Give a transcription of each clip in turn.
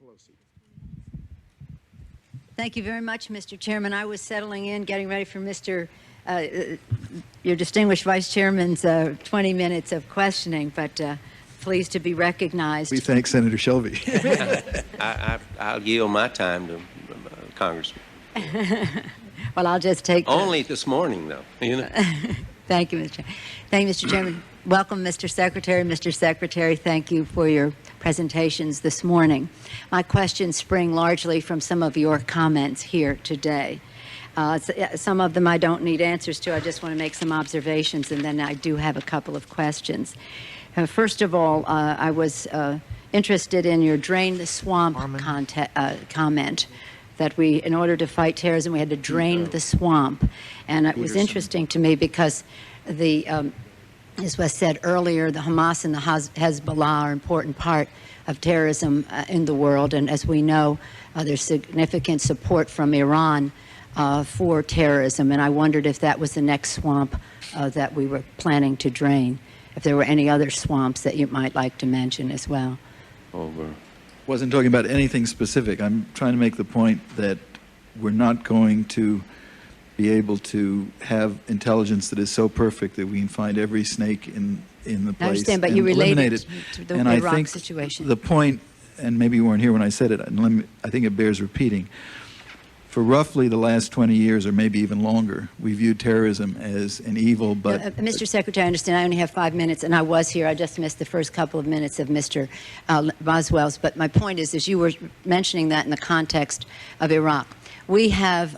Pelosi. Thank you very much, Mr. Chairman. I was settling in, getting ready for your distinguished Vice Chairman's 20 minutes of questioning, but pleased to be recognized. We thank Senator Shelby. I'll yield my time to Congressman. Well, I'll just take... Only this morning, though. You know. Thank you, Mr. Chairman. Thank you, Mr. Chairman. Welcome, Mr. Secretary. Mr. Secretary, thank you for your presentations this morning. My questions spring largely from some of your comments here today. Some of them I don't need answers to. I just want to make some observations, and then I do have a couple of questions. First of all, I was interested in your drain the swamp comment, that in order to fight terrorism, we had to drain the swamp. And it was interesting to me because as was said earlier, the Hamas and the Hezbollah are an important part of terrorism in the world. And as we know, there's significant support from Iran for terrorism. And I wondered if that was the next swamp that we were planning to drain, if there were any other swamps that you might like to mention as well. Wasn't talking about anything specific. I'm trying to make the point that we're not going to be able to have intelligence that is so perfect that we can find every snake in the place. I understand, but and you related it. to the and Iraq I think situation. The point, and maybe you weren't here when I said it, and I think it bears repeating. For roughly the last 20 years, or maybe even longer, we viewed terrorism as an evil, but... Mr. Secretary, I understand I only have 5 minutes, and I was here. I just missed the first couple of minutes of Mr. Boswell's. But my point is you were mentioning that in the context of Iraq. We have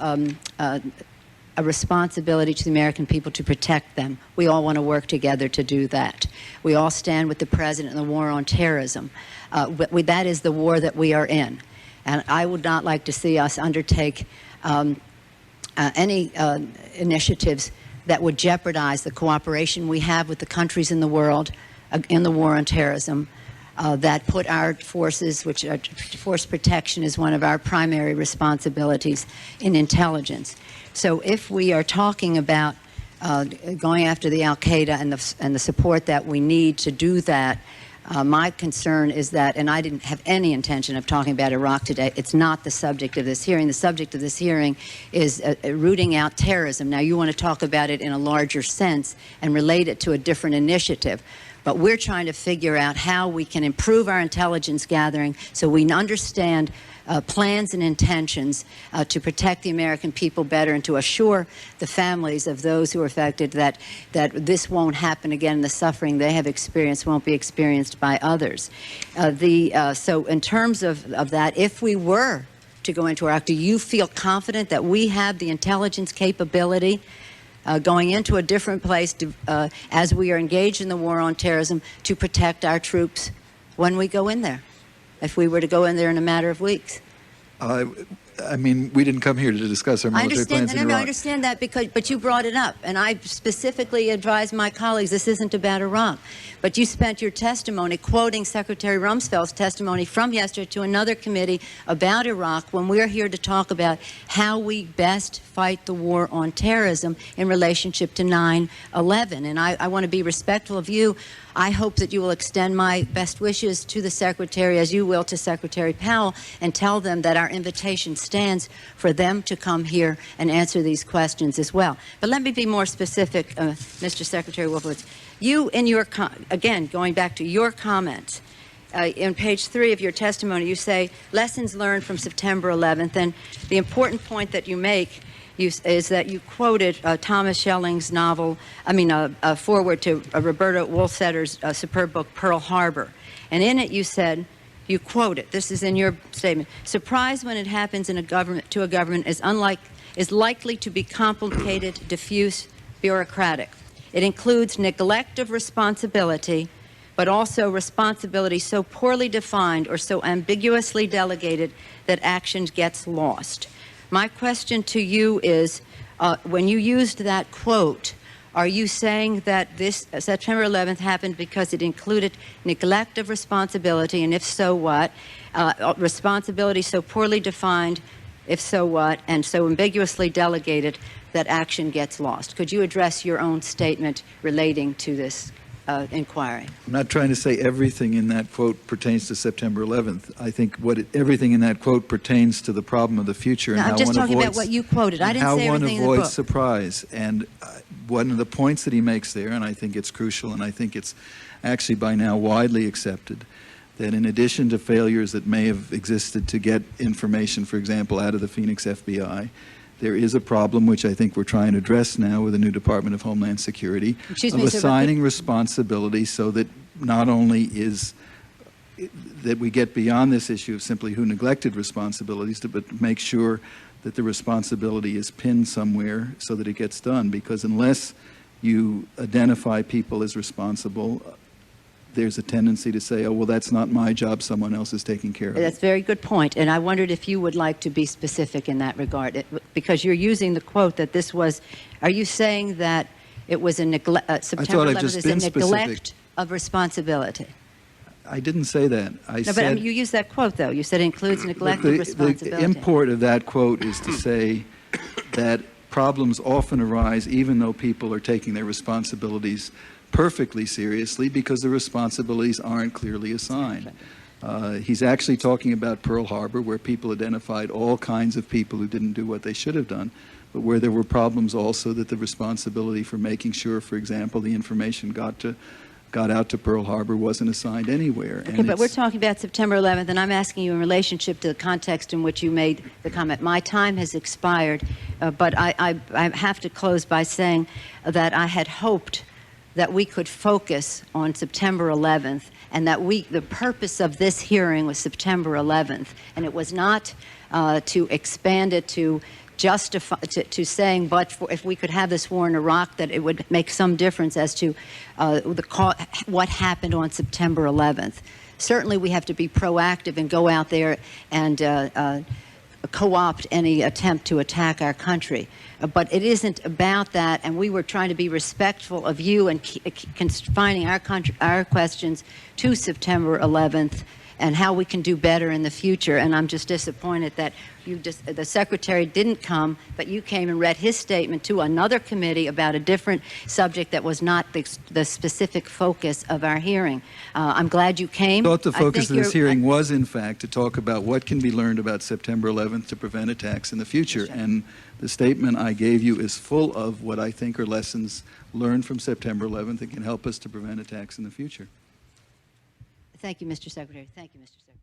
a responsibility to the American people to protect them. We all want to work together to do that. We all stand with the President in the war on terrorism. That is the war that we are in. And I would not like to see us undertake any initiatives that would jeopardize the cooperation we have with the countries in the world in the war on terrorism, that put our forces, which force protection is one of our primary responsibilities in intelligence. So if we are talking about going after the al-Qaeda and the support that we need to do that, my concern is that, and I didn't have any intention of talking about Iraq today, it's not the subject of this hearing. The subject of this hearing is rooting out terrorism. Now, you want to talk about it in a larger sense and relate it to a different initiative. But we're trying to figure out how we can improve our intelligence gathering so we understand plans and intentions to protect the American people better and to assure the families of those who are affected that this won't happen again. The suffering they have experienced won't be experienced by others. So in terms of that, if we were to go into Iraq, do you feel confident that we have the intelligence capability going into a different place as we are engaged in the war on terrorism to protect our troops when we go in there, if we were to go in there in a matter of weeks? I mean, we didn't come here to discuss our military plans in Iraq. I understand that, but you brought it up, and I specifically advised my colleagues this isn't about Iraq. But you spent your testimony quoting Secretary Rumsfeld's testimony from yesterday to another committee about Iraq when we're here to talk about how we best fight the war on terrorism in relationship to 9/11. And I want to be respectful of you. I hope that you will extend my best wishes to the Secretary, as you will to Secretary Powell, and tell them that our invitation stands for them to come here and answer these questions as well. But let me be more specific, Mr. Secretary Wolfowitz. You, in your, again, going back to your comments, in page 3 of your testimony, you say, lessons learned from September 11th, and the important point that you make is that you quoted Thomas Schelling's novel, a foreword to Roberta Wohlsetter's superb book, Pearl Harbor. And in it you said, you quote it, this is in your statement, surprise when it happens in a government, to a government is likely to be complicated, diffuse, bureaucratic. It includes neglect of responsibility, but also responsibility so poorly defined or so ambiguously delegated that action gets lost. My question to you is, when you used that quote, are you saying that this September 11th happened because it included neglect of responsibility, and if so, what? Responsibility so poorly defined, if so, what? And so ambiguously delegated that action gets lost. Could you address your own statement relating to this inquiry. I'm not trying to say everything in that quote pertains to September 11th. I think everything in that quote pertains to the problem of the future and No, how I'm just one talking about avoids, what you quoted. I didn't say everything in the how one book. avoids surprise. And one of the points that he makes there, and I think it's crucial, and I think it's actually by now widely accepted, that in addition to failures that may have existed to get information, for example, out of the Phoenix FBI, there is a problem which I think we're trying to address now with the new Department of Homeland Security of assigning responsibility so that not only that we get beyond this issue of simply who neglected responsibilities, but make sure that the responsibility is pinned somewhere so that it gets done. Because unless you identify people as responsible, there's a tendency to say, oh, well, that's not my job, someone else is taking care of it. That's a very good point, and I wondered if you would like to be specific in that regard, because you're using the quote that this was, are you saying that it was a neglect, September 11th is a neglect of responsibility? I didn't say that. I said, but I mean, you used that quote, though. You said it includes neglect of responsibility. The import of that quote is to say that problems often arise even though people are taking their responsibilities perfectly seriously because the responsibilities aren't clearly assigned. He's actually talking about Pearl Harbor, where people identified all kinds of people who didn't do what they should have done, but where there were problems also that the responsibility for making sure, for example, the information got out to Pearl Harbor wasn't assigned anywhere. Okay, but we're talking about September 11th, and I'm asking you in relationship to the context in which you made the comment. My time has expired, but I have to close by saying that I had hoped that we could focus on September 11th, and that the purpose of this hearing was September 11th, and it was not to expand it to justify to saying, but if we could have this war in Iraq, that it would make some difference as to what happened on September 11th. Certainly, we have to be proactive and go out there and co-opt any attempt to attack our country. But it isn't about that, and we were trying to be respectful of you and confining our questions to September 11th and how we can do better in the future. And I'm just disappointed that the Secretary didn't come, but you came and read his statement to another committee about a different subject that was not the specific focus of our hearing. I'm glad you came. I thought the focus of this hearing was, in fact, to talk about what can be learned about September 11th to prevent attacks in the future. And the statement I gave you is full of what I think are lessons learned from September 11th that can help us to prevent attacks in the future. Thank you, Mr. Secretary. Thank you, Mr. Secretary.